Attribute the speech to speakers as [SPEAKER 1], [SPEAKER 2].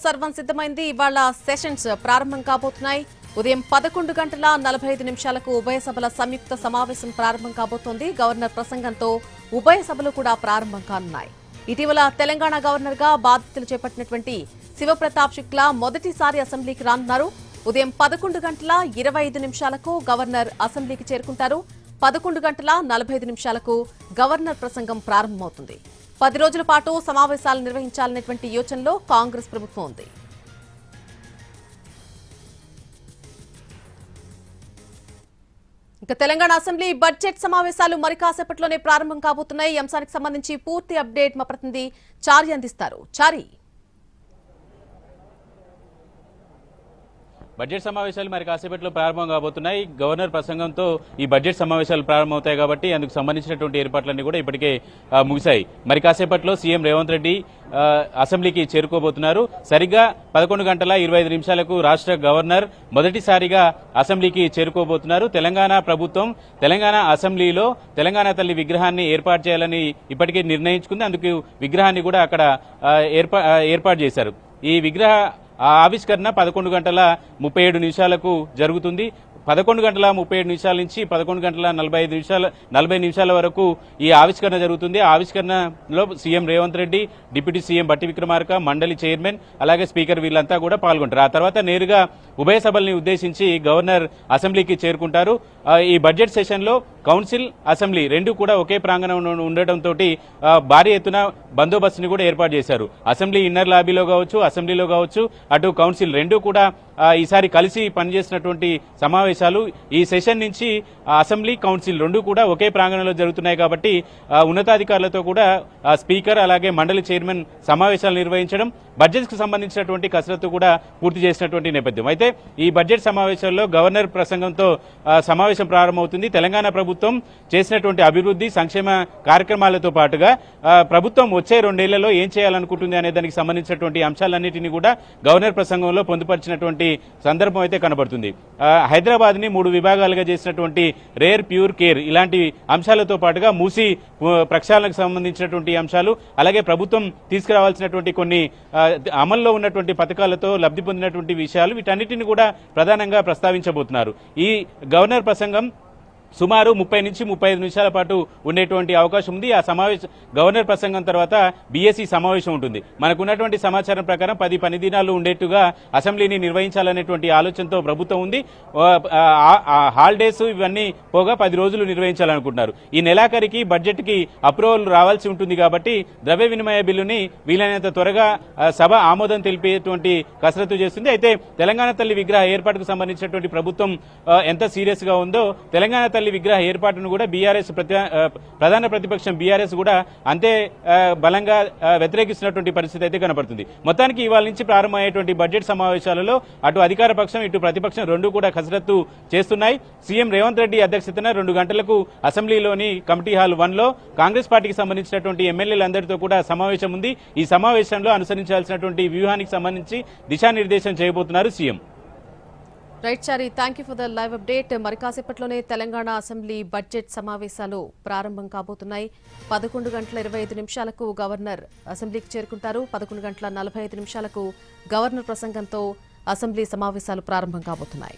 [SPEAKER 1] సర్వం సిద్ధమైంది. ఇవాళ సెషన్స్ ప్రారంభం కాబోతున్నాయి. ఉదయం 11:45 ఉభయ సభల సంయుక్త సమావేశం ప్రారంభం కాబోతోంది. గవర్నర్ ప్రసంగంతో ఉభయ సభలు కూడా ప్రారంభం కానున్నాయి. ఇటీవల తెలంగాణ గవర్నర్ గా బాధ్యతలు చేపట్టినటువంటి శివప్రతాప్ శుక్లా మొదటిసారి అసెంబ్లీకి రానున్నారు. ఉదయం 11:25 గవర్నర్ అసెంబ్లీకి చేరుకుంటారు. 11:45 గవర్నర్ ప్రసంగం ప్రారంభమవుతుంది. 10 రోజుల పాటు సమావేశాలు నిర్వహించాలనేటువంటి యోచనలో కాంగ్రెస్ ప్రభుత్వం ఉంది. ఇక తెలంగాణ అసెంబ్లీ బడ్జెట్ సమావేశాలు మరి కాసేపట్లోనే ప్రారంభం కాబోతున్నాయి. ఈ అంశానికి సంబంధించి పూర్తి అప్డేట్ మా ప్రతినిధి చారి అందిస్తారు. చారి,
[SPEAKER 2] బడ్జెట్ సమావేశాలు మరి కాసేపట్లో ప్రారంభం కాబోతున్నాయి. గవర్నర్ ప్రసంగంతో ఈ బడ్జెట్ సమావేశాలు ప్రారంభమవుతాయి కాబట్టి అందుకు సంబంధించినటువంటి ఏర్పాట్లన్నీ కూడా ఇప్పటికే ముగిశాయి. మరి కాసేపట్లో సీఎం రేవంత్ రెడ్డి అసెంబ్లీకి చేరుకోబోతున్నారు. సరిగ్గా 11:25 రాష్ట్ర గవర్నర్ మొదటిసారిగా అసెంబ్లీకి చేరుకోబోతున్నారు. తెలంగాణ ప్రభుత్వం తెలంగాణ అసెంబ్లీలో తెలంగాణ తల్లి విగ్రహాన్ని ఏర్పాటు చేయాలని ఇప్పటికే నిర్ణయించుకుంది. అందుకు విగ్రహాన్ని కూడా అక్కడ ఏర్పాటు చేశారు. ఈ విగ్రహ ఆవిష్కరణ 11:37 జరుగుతుంది. 11:37 నుంచి 11:40 వరకు ఈ ఆవిష్కరణ జరుగుతుంది. ఆ ఆవిష్కరణలో CM Revanth Reddy, deputy CM Bhatti Vikramarka, మండలి చైర్మన్, అలాగే స్పీకర్ వీళ్ళంతా కూడా పాల్గొంటారు. ఆ తర్వాత నేరుగా ఉభయ సభల్ని ఉద్దేశించి గవర్నర్ అసెంబ్లీకి చేరుకుంటారు. ఈ బడ్జెట్ సెషన్లో కౌన్సిల్, అసెంబ్లీ రెండు కూడా ఒకే ప్రాంగణంలో ఉండటంతో భారీ ఎత్తున బందోబస్తుని కూడా ఏర్పాటు చేశారు. అసెంబ్లీ ఇన్నర్ లాబీలో కావచ్చు, అసెంబ్లీలో కావచ్చు, అటు కౌన్సిల్ రెండు కూడా ఈసారి కలిసి పనిచేసినటువంటి సమావేశాలు. ఈ సెషన్ నుంచి అసెంబ్లీ, కౌన్సిల్ రెండు కూడా ఒకే ప్రాంగణంలో జరుగుతున్నాయి కాబట్టి ఉన్నతాధికారులతో కూడా స్పీకర్ అలాగే మండలి చైర్మన్ సమావేశాలు నిర్వహించడం, బడ్జెట్ కు సంబంధించినటువంటి కసరత్తు కూడా పూర్తి చేసినటువంటి నేపథ్యం. అయితే ఈ బడ్జెట్ సమావేశాల్లో గవర్నర్ ప్రసంగంతో సమావేశం ప్రారంభమవుతుంది. తెలంగాణ ప్రభుత్వం చేసినటువంటి అభివృద్ధి, సంక్షేమ కార్యక్రమాలతో పాటుగా ప్రభుత్వం వచ్చే 2 ఏళ్లలో ఏం చేయాలనుకుంటుంది అనే దానికి సంబంధించినటువంటి అంశాలన్నింటినీ కూడా గవర్నర్ ప్రసంగంలో పొందుపరిచినటువంటి సందర్భం అయితే కనబడుతుంది. హైదరాబాద్ ని 3 విభాగాలుగా చేసినటువంటి రేర్, ప్యూర్, కేర్ ఇలాంటి అంశాలతో పాటుగా మూసి ప్రక్షాళనకు సంబంధించినటువంటి అంశాలు, అలాగే ప్రభుత్వం తీసుకురావాల్సినటువంటి కొన్ని అమల్లో ఉన్నటువంటి పథకాలతో లబ్ధి పొందినటువంటి విషయాలు, వీటన్నిటిని కూడా ప్రధానంగా ప్రస్తావించబోతున్నారు. ఈ గవర్నర్ ప్రసంగం సుమారు 30 నుంచి 35 నిమిషాల పాటు ఉండేటువంటి అవకాశం ఉంది. ఆ గవర్నర్ ప్రసంగం తర్వాత బీఎస్సీ సమావేశం ఉంటుంది. మనకున్నటువంటి సమాచారం ప్రకారం 10 దినాలు ఉండేట్టుగా అసెంబ్లీని నిర్వహించాలనేటువంటి ఆలోచనతో ప్రభుత్వం ఉంది. హాలిడేస్ ఇవన్నీ పోగా 10 రోజులు నిర్వహించాలనుకుంటున్నారు. ఈ నెలాఖరికి బడ్జెట్ కి అప్రూవల్ రావాల్సి ఉంటుంది కాబట్టి ద్రవ్య వినిమయ బిల్లుని వీలైనంత త్వరగా సభ ఆమోదం తెలిపేటువంటి కసరత్తు చేస్తుంది. అయితే తెలంగాణ తల్లి విగ్రహ ఏర్పాటుకు సంబంధించినటువంటి ప్రభుత్వం ఎంత సీరియస్ గా ఉందో, తెలంగాణ తల్లి విగ్రహ ఏర్పాటును కూడా బీఆర్ఎస్ ప్రధాన ప్రతిపక్షం బీఆర్ఎస్ కూడా అంతే బలంగా వ్యతిరేకిస్తున్నటువంటి పరిస్థితి అయితే కనబడుతుంది. మొత్తానికి ఇవాళ నుంచి ప్రారంభమయ్యేటువంటి బడ్జెట్ సమావేశాలలో అటు అధికార పక్షం, ఇటు ప్రతిపక్షం రెండు కూడా కసరత్తు చేస్తున్నాయి. సీఎం రేవంత్ రెడ్డి అధ్యక్షతన 2 గంటలకు అసెంబ్లీలోని కమిటీ హాల్ 1లో కాంగ్రెస్ పార్టీకి సంబంధించినటువంటి ఎమ్మెల్యేలందరితో కూడా సమావేశం ఉంది. ఈ సమావేశంలో అనుసరించాల్సినటువంటి వ్యూహానికి సంబంధించి దిశానిర్దేశం చేయబోతున్నారు CM.
[SPEAKER 1] Right Chari, thank you for the live update. మరి కాసేపట్లోనే తెలంగాణ అసెంబ్లీ బడ్జెట్ సమావేశాలు ప్రారంభం కాబోతున్నాయి. 11:25 గవర్నర్ అసెంబ్లీకి చేరుకుంటారు. 11:45 గవర్నర్ ప్రసంగంతో అసెంబ్లీ సమావేశాలు ప్రారంభం కాబోతున్నాయి.